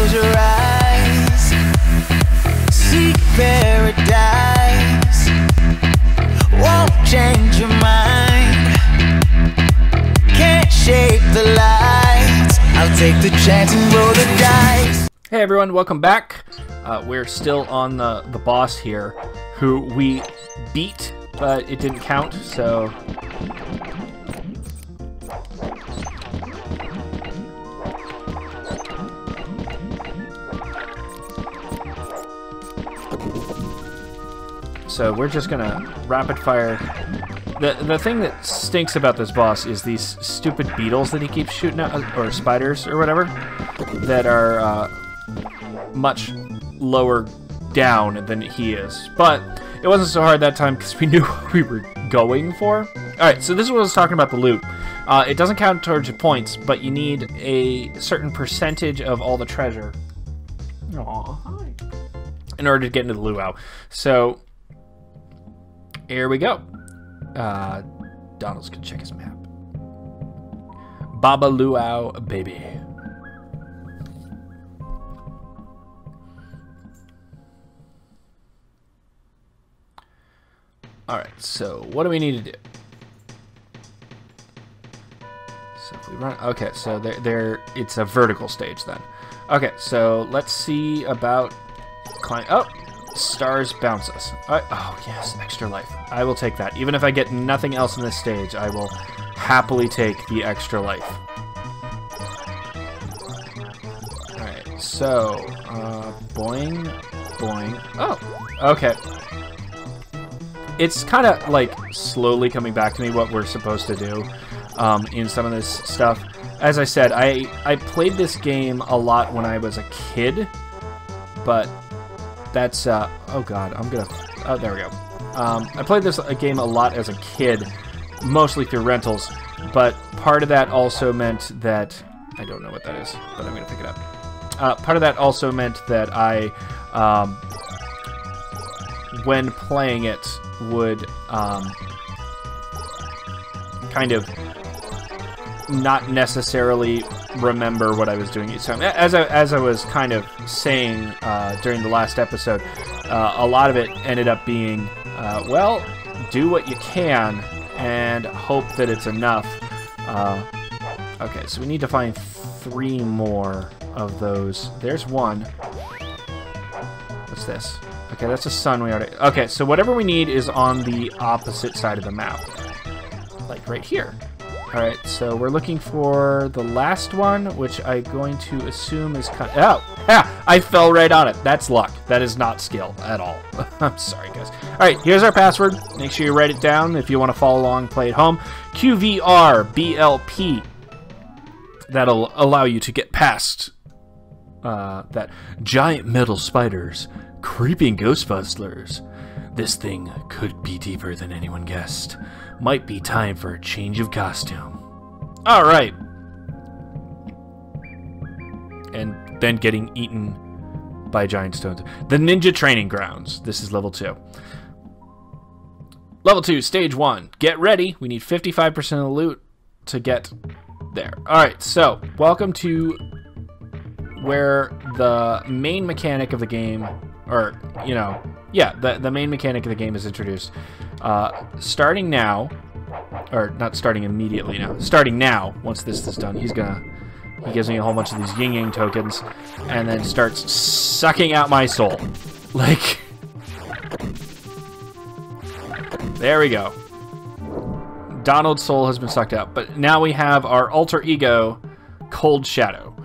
close your eyes, seek paradise, won't change your mind, can't shape the lights, I'll take the chance and roll the dice. Hey everyone, welcome back. We're still on the boss here, who we beat, but it didn't count, so... So we're just gonna rapid fire. The thing that stinks about this boss is these stupid beetles that he keeps shooting at, or spiders or whatever, that are much lower down than he is. But it wasn't so hard that time because we knew what we were going for. Alright, so this is what I was talking about the loot. It doesn't count towards your points, but you need a certain percentage of all the treasure. Aww, hi. In order to get into the luau. So... here we go. Donald's gonna check his map. Baba Luau, baby. Alright, so what do we need to do? So if we run... okay, so there it's a vertical stage then. Okay, so let's see about... climb... oh! Stars bounce us. Oh, yes, extra life. I will take that. Even if I get nothing else in this stage, I will happily take the extra life. Alright, so, boing, boing. Oh, okay. It's kind of, like, slowly coming back to me what we're supposed to do in some of this stuff. As I said, I played this game a lot when I was a kid, but... that's, oh god, I'm gonna, oh, there we go. I played this game a lot as a kid, mostly through rentals, but part of that also meant that, I don't know what that is, but I'm gonna pick it up. Part of that also meant that I, when playing it, would, kind of not necessarily remember what I was doing each time. As I was kind of saying during the last episode, a lot of it ended up being, well, do what you can and hope that it's enough. Okay, so we need to find 3 more of those. There's one. What's this? Okay, that's a sun we already... okay, so whatever we need is on the opposite side of the map. Like right here. Alright, so we're looking for the last one, which I'm going to assume is kind of... oh! Yeah! I fell right on it. That's luck. That is not skill at all. I'm sorry, guys. Alright, here's our password. Make sure you write it down if you want to follow along, play at home. QVRBLP. That'll allow you to get past that giant metal spiders, creeping ghostbusters. This thing could be deeper than anyone guessed. Might be time for a change of costume. Alright. And then getting eaten by giant stones. The Ninja Training Grounds. This is level 2. Level 2, stage 1. Get ready. We need 55% of the loot to get there. Alright, so welcome to where the main mechanic of the game, or, you know, yeah, the main mechanic of the game is introduced. Starting now, or not starting immediately now, starting now, once this is done, he gives me a whole bunch of these yin-yang tokens, and then starts sucking out my soul. Like, there we go. Donald's soul has been sucked out, but now we have our alter ego, Cold Shadow.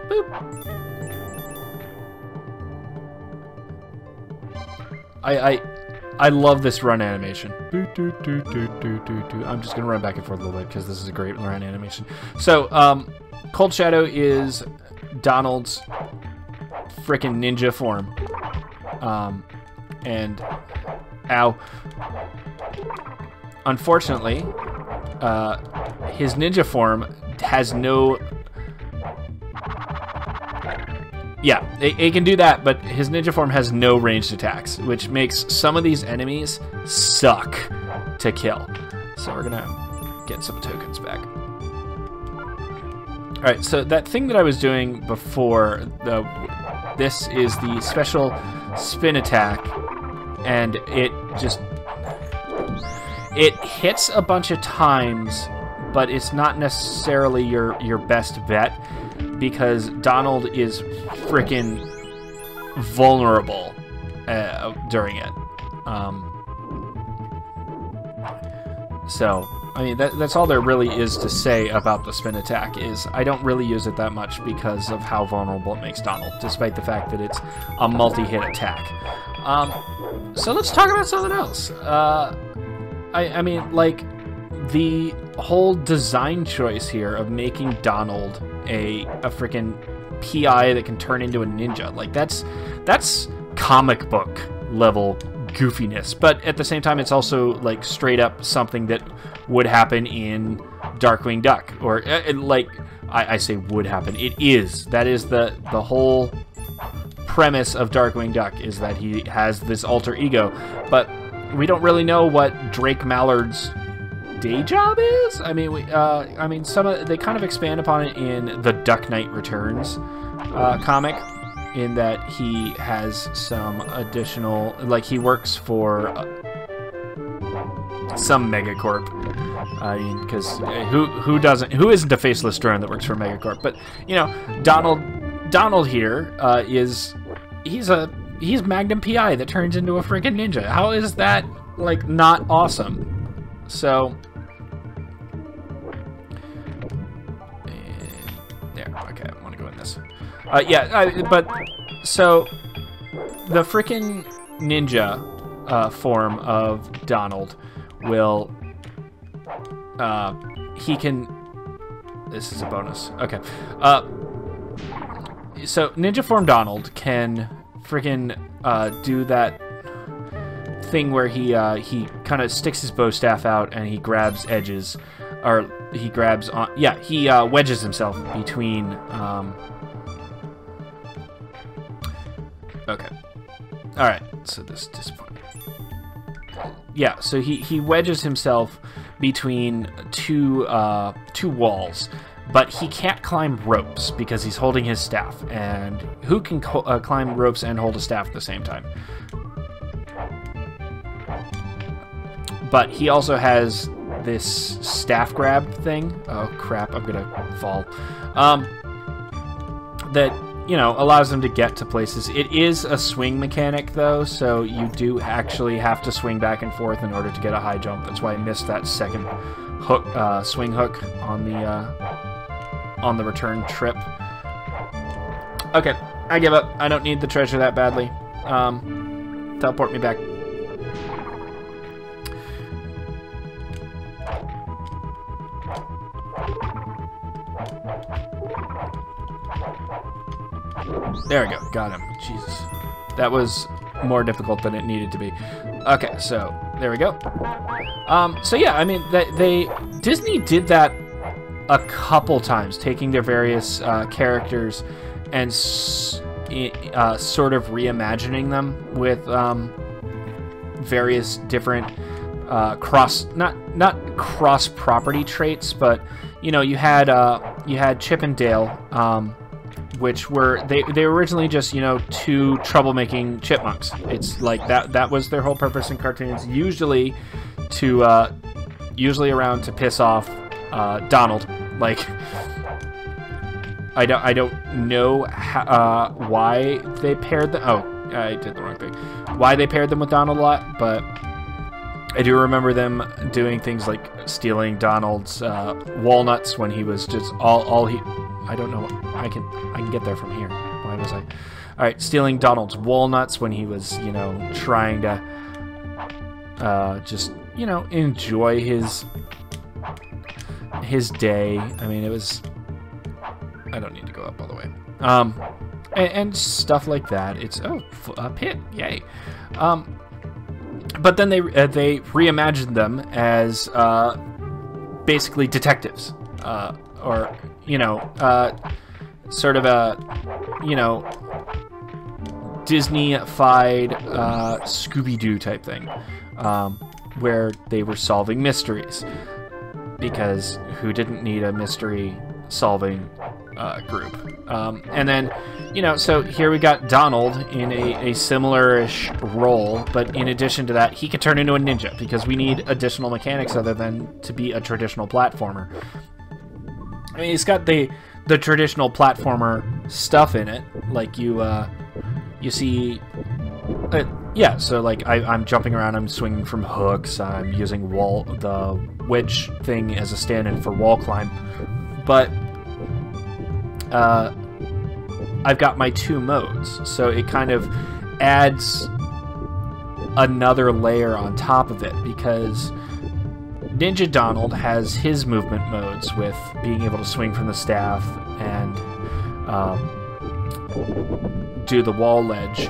Boop. I love this run animation. I'm just gonna run back and forth a little bit because this is a great run animation. So, Cold Shadow is Donald's frickin' ninja form. And ow. Unfortunately, his ninja form has no... yeah, it can do that, but his ninja form has no ranged attacks, which makes some of these enemies suck to kill. So we're gonna get some tokens back. right, so that thing that I was doing before, this is the special spin attack, and it hits a bunch of times, but it's not necessarily your best bet, because Donald is freaking vulnerable during it. So, I mean, that's all there really is to say about the spin attack, is I don't really use it that much because of how vulnerable it makes Donald, despite the fact that it's a multi-hit attack. So let's talk about something else. I mean, like, the whole design choice here of making Donald a freaking PI that can turn into a ninja, like, that's comic book level goofiness, but at the same time it's also like straight up something that would happen in Darkwing Duck, or like I say would happen, it is. That is the whole premise of Darkwing Duck, is that he has this alter ego, but we don't really know what Drake Mallard's day job is. I mean, they kind of expand upon it in the Duck Knight Returns comic, in that he has some additional, like, he works for some megacorp. I mean, because who isn't a faceless drone that works for megacorp? But you know, Donald here he's Magnum PI that turns into a freaking ninja. How is that, like, not awesome? So there. Okay, I want to go in this. But so the freaking ninja form of Donald will he can. This is a bonus. Okay. So ninja form Donald can freaking do that thing where he kind of sticks his bow staff out and he grabs edges, or he grabs on. Yeah, he wedges himself between. Okay. All right. So this is disappointing. Yeah. So he wedges himself between two walls, but he can't climb ropes because he's holding his staff. And who can climb ropes and hold a staff at the same time? But he also has this staff grab thing. Oh crap! I'm gonna fall. That, you know, allows them to get to places. It is a swing mechanic, though, so you do actually have to swing back and forth in order to get a high jump. That's why I missed that second hook, swing hook on the return trip. Okay, I give up. I don't need the treasure that badly. Teleport me back. There we go. Got him. Jesus. That was more difficult than it needed to be. Okay, so there we go. So yeah, I mean, Disney did that a couple times, taking their various characters and sort of reimagining them with various different not cross property traits, but you know, you had Chip and Dale, which were they were originally just, you know, two troublemaking chipmunks. It's like that was their whole purpose in cartoons, usually around to piss off Donald. Like, I don't know why they paired them. Oh, I did the wrong thing. Why they paired them with Donald a lot, but I do remember them doing things like stealing Donald's walnuts when he was just all he. I don't know. I can get there from here. Why was I? All right, stealing Donald's walnuts when he was, you know, trying to just, you know, enjoy his day. I mean, it was. I don't need to go up all the way. And stuff like that. It's a pit, yay. But then they reimagined them as basically detectives, or, you know, sort of a, you know, Disneyfied Scooby-Doo type thing, where they were solving mysteries, because who didn't need a mystery solving group. And then, you know, so here we got Donald in a similar-ish role, but in addition to that, he can turn into a ninja, because we need additional mechanics other than to be a traditional platformer. I mean, it's got the traditional platformer stuff in it, like you see... yeah, so like I'm jumping around, I'm swinging from hooks, I'm using the wedge thing as a stand-in for wall climb, but I've got my 2 modes, so it kind of adds another layer on top of it, because Ninja Donald has his movement modes with being able to swing from the staff and do the wall ledge,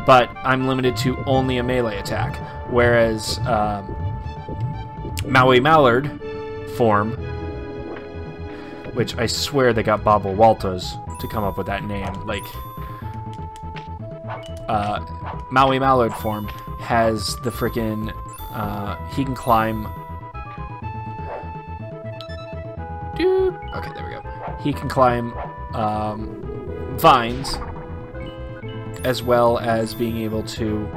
but I'm limited to only a melee attack, whereas Maui Mallard form, which I swear they got Bob Walters to come up with that name, like Maui Mallard form has the frickin' he can climb. Okay, there we go. He can climb vines, as well as being able to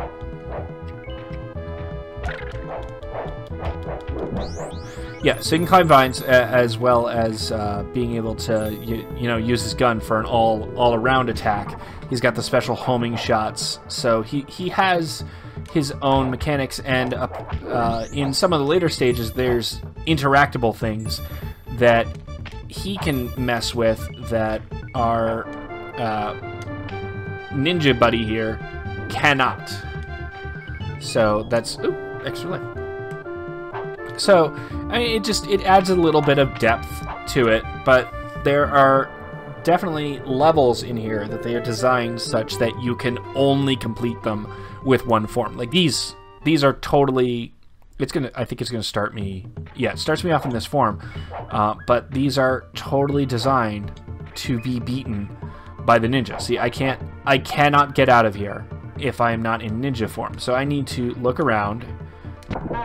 so he can climb vines, as well as being able to you know, use his gun for an all-around attack. He's got the special homing shots, so he has his own mechanics, and in some of the later stages there's interactable things that he can mess with that our ninja buddy here cannot. So that's extra life. So I mean, it adds a little bit of depth to it, but there are definitely levels in here that they are designed such that you can only complete them with one form. Like these are totally. I think it's gonna start me. Yeah, it starts me off in this form, but these are totally designed to be beaten by the ninja. See, I cannot get out of here if I am not in ninja form. So I need to look around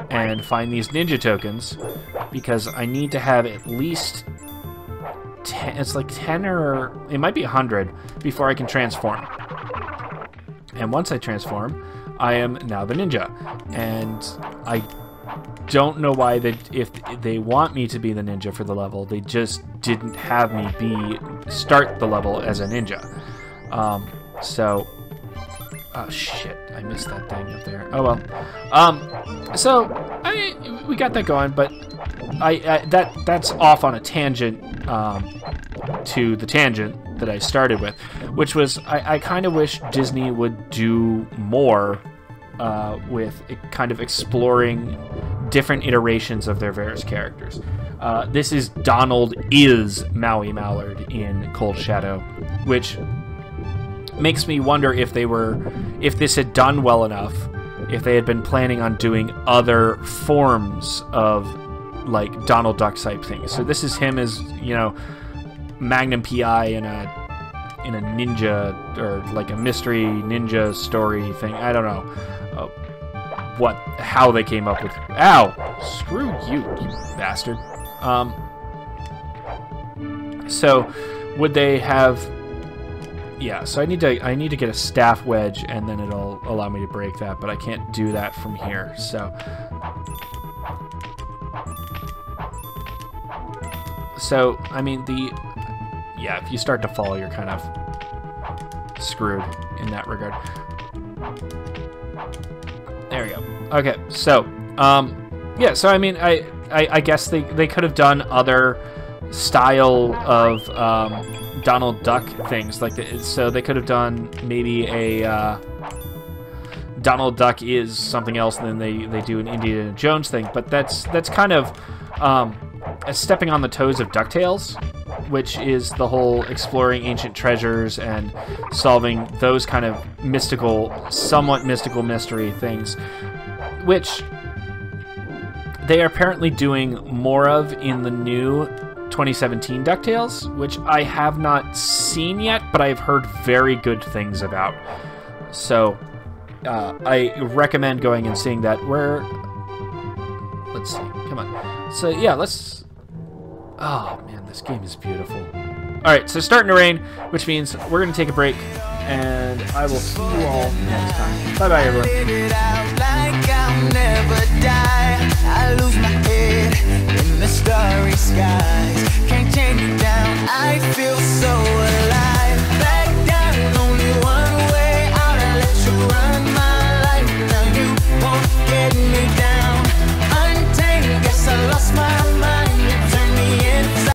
and find these ninja tokens, because I need to have at least 10. It's like 10, or it might be 100 before I can transform. And once I transform, I am now the ninja, and I don't know why if they want me to be the ninja for the level, they just didn't have me start the level as a ninja. So oh shit, I missed that thing up there. Oh well. So we got that going, but that's off on a tangent to the tangent that I started with, which was I kind of wish Disney would do more with kind of exploring different iterations of their various characters. This is Donald is Maui Mallard in Cold Shadow, which makes me wonder if this had done well enough, if they had been planning on doing other forms of like Donald Duck type things. So this is him as, you know, Magnum PI in a ninja, or like a mystery ninja story thing. I don't know how they came up with. Ow! Screw you, you bastard. So would they have? Yeah. So I need to get a staff wedge, and then it'll allow me to break that. But I can't do that from here. So I mean if you start to fall, you're kind of screwed in that regard. There we go. Okay, so yeah, so I mean I guess they could have done other style of Donald Duck things, like so they could have done maybe a Donald Duck is something else, and then they do an Indiana Jones thing, but that's kind of stepping on the toes of DuckTales, which is the whole exploring ancient treasures and solving those kind of somewhat mystical mystery things, which they are apparently doing more of in the new 2017 DuckTales, which I have not seen yet, but I've heard very good things about. So I recommend going and seeing that. Let's see, come on. So yeah, let's... Oh man, this game is beautiful. Alright, so it's starting to rain, which means we're going to take a break, and I will see you all next time. Bye-bye, everyone. Live it out like I'll never die. I lose my head in the starry skies. Can't